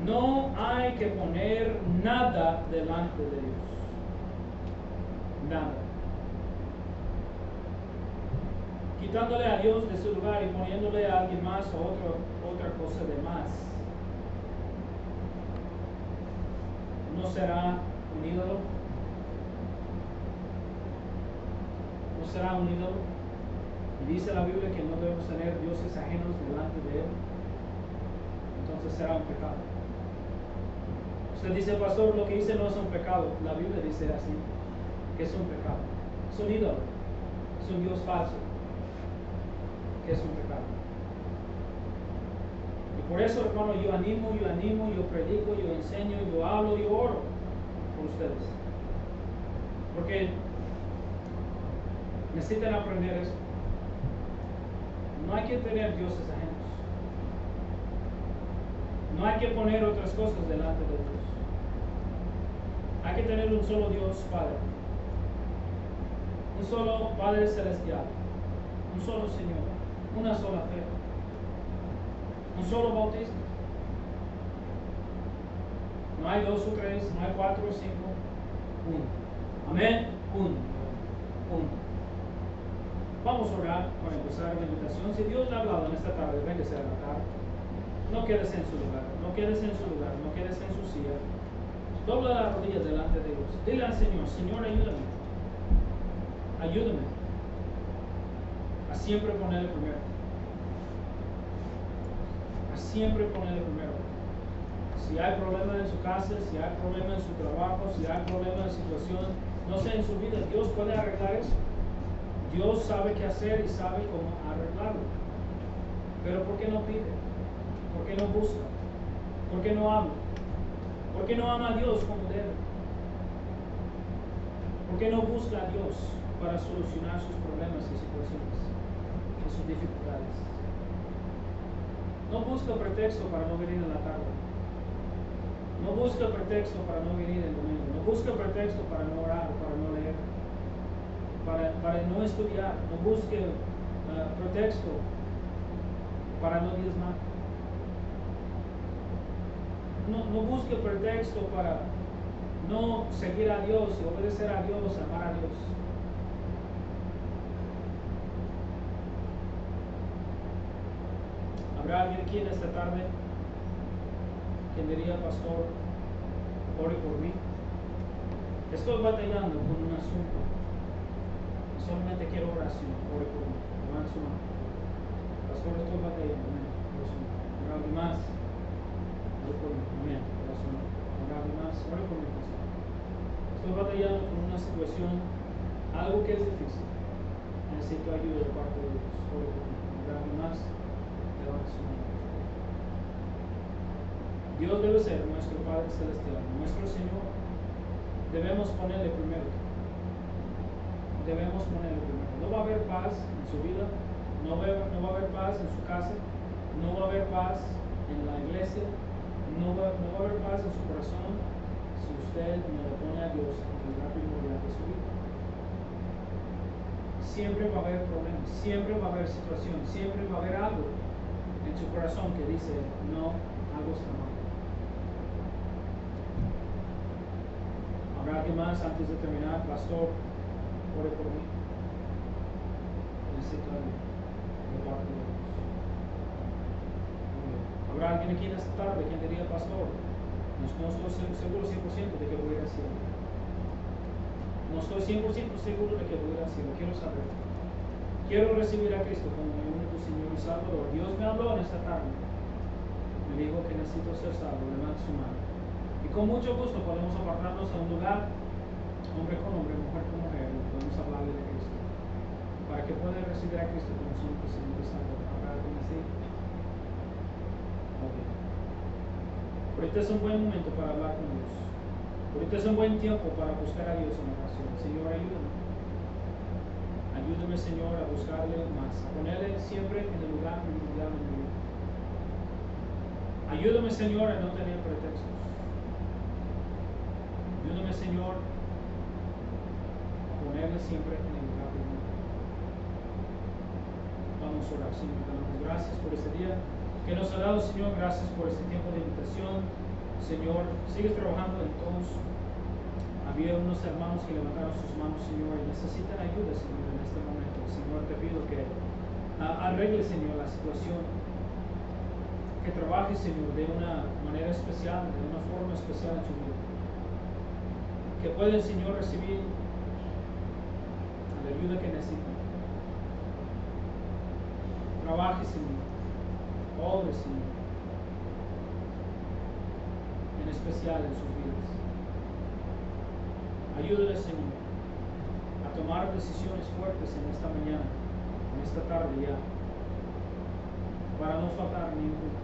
No hay que poner nada delante de Dios. Nada. Quitándole a Dios de su lugar y poniéndole a alguien más o otra cosa de más. ¿No será un ídolo? ¿No será un ídolo? Y dice la Biblia que no debemos tener dioses ajenos delante de Él. Entonces será un pecado. Usted dice, pastor, lo que dice no es un pecado. La Biblia dice así, que es un pecado. Es un ídolo. Es un Dios falso. Que es un pecado. Y por eso, hermano, yo animo, yo predico, yo enseño, yo hablo, yo oro por ustedes. Porque necesitan aprender eso. No hay que tener dioses ajenos. No hay que poner otras cosas delante de Dios. Hay que tener un solo Dios Padre. Un solo Padre Celestial. Un solo Señor. Una sola fe. Un solo bautismo. No hay 2 o 3, no hay 4 o 5. Uno. Amén. Uno. Vamos a orar para empezar la invitación. Si Dios le ha hablado en esta tarde, véngase a la tarde. No quedes en su lugar, no quedes en su lugar, no quedes en su silla. Dobla las rodillas delante de Dios. Dile al Señor, Señor, ayúdame. Ayúdame a siempre ponerle primero. A siempre ponerle primero. Si hay problema en su casa, si hay problema en su trabajo, si hay problema en situación, no sé, en su vida, Dios puede arreglar eso. Dios sabe qué hacer y sabe cómo arreglarlo. Pero ¿por qué no pide? ¿Por qué no busca? ¿Por qué no ama? ¿Por qué no ama a Dios como debe? ¿Por qué no busca a Dios para solucionar sus problemas y situaciones y sus dificultades? No busca pretexto para no venir en la tarde. No busca pretexto para no venir el domingo. No busca pretexto para no orar, para no leer, para no estudiar. No busque pretexto para no diezmar. No busque pretexto para no seguir a Dios y obedecer a Dios, amar a Dios. ¿Habrá alguien aquí en esta tarde que diría, pastor, ore por mí? Estoy batallando con un asunto y solamente quiero oración, ore por mí. Levante su mano. Pastor, estoy batallando, amén. ¿Habrá alguien más? Ore por mí, amén. ¿Habrá alguien más? Ore por mí, pastor. Estoy batallando con una situación, algo que es difícil. Necesito ayuda de parte de Dios. Ore por mí. ¿Habrá alguien más? Levante su mano. Dios debe ser nuestro Padre Celestial, nuestro Señor. Debemos ponerle primero. Debemos ponerle primero. No va a haber paz en su vida, no va a haber paz en su casa, no va a haber paz en la iglesia, no va a haber paz en su corazón si usted no le pone a Dios en el lugar primordial de su vida. Siempre va a haber problemas, siempre va a haber situación, siempre va a haber algo en su corazón que dice, no, algo está mal. ¿Habrá alguien más antes de terminar? Pastor, ore por mí. Necesito ayuda de parte de Dios. ¿Habrá alguien aquí en esta tarde quien diría, pastor, no estoy seguro 100% de que voy a ir al cielo? No estoy 100% seguro de que voy a ir al cielo. Quiero saber. Quiero recibir a Cristo como mi único Señor y Salvador. Dios me habló en esta tarde. Me dijo que necesito ser salvo. Levante su mano. Y con mucho gusto podemos apartarnos a un lugar, hombre con hombre, mujer con mujer, y podemos hablarle de Cristo, para que pueda recibir a Cristo como su único Señor y Salvador. ¿Habrá alguien así? Ok. Ahorita es un buen momento para hablar con Dios. Ahorita es un buen tiempo para buscar a Dios en oración. Señor, ayúdame. Ayúdame, Señor, a buscarle más, a ponerle siempre en el lugar primordial de mi vida. Ayúdame, Señor, a no tener pretextos. Ayúdame, Señor, a ponerle siempre en el lugar primero. Vamos a orar, Señor. Te damos gracias por este día que nos ha dado, Señor. Gracias por este tiempo de invitación. Señor, sigues trabajando en todos. Había unos hermanos que levantaron sus manos, Señor, y necesitan ayuda, Señor, en este momento. Señor, te pido que arregle, Señor, la situación. Que trabaje, Señor, de una manera especial, de una forma especial en su vida. Que pueden, Señor, recibir la ayuda que necesitan. Trabaje, Señor. Obre, Señor. En especial en sus vidas. Ayúdale, Señor, a tomar decisiones fuertes en esta mañana, en esta tarde ya, para no faltar ni un punto.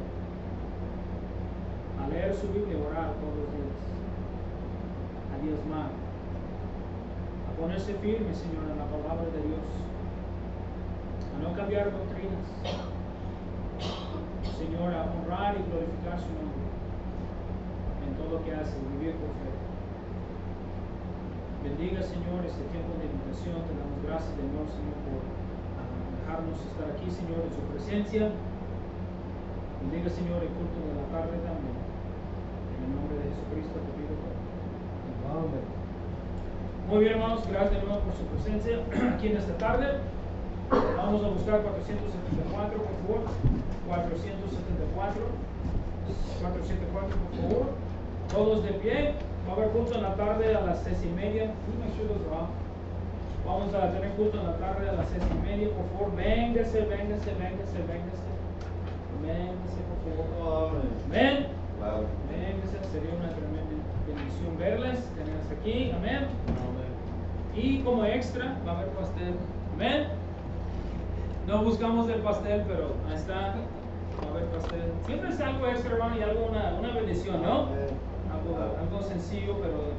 A leer su Biblia y orar todos los días. A diezmar. A ponerse firme, Señor, en la palabra de Dios. A no cambiar doctrinas. Señor, a honrar y glorificar su nombre en todo lo que hace, vivir por fe. Bendiga, Señor, este tiempo de invitación. Te damos gracias de nuevo, Señor, por dejarnos estar aquí, Señor, en su presencia. Bendiga, Señor, el culto de la tarde también. En el nombre de Jesucristo te pido todo. Amén. Muy bien, hermanos, gracias de nuevo por su presencia aquí en esta tarde. Vamos a buscar 474, por favor. 474. 474, por favor. Todos de pie. Va a haber culto en la tarde a las 6:30. Vamos a tener culto en la tarde a las 6:30. Por favor, véngase, véngase, véngase, véngase. Véngase, por favor. Amén. Claro. Véngase, sería una tremenda bendición verles, tenerlas aquí. Amén. Y como extra, va a haber pastel. Amén. No buscamos el pastel, pero ahí está. Va a haber pastel. Siempre es algo extra, hermano, y algo, una bendición, ¿no? Algo sencillo, pero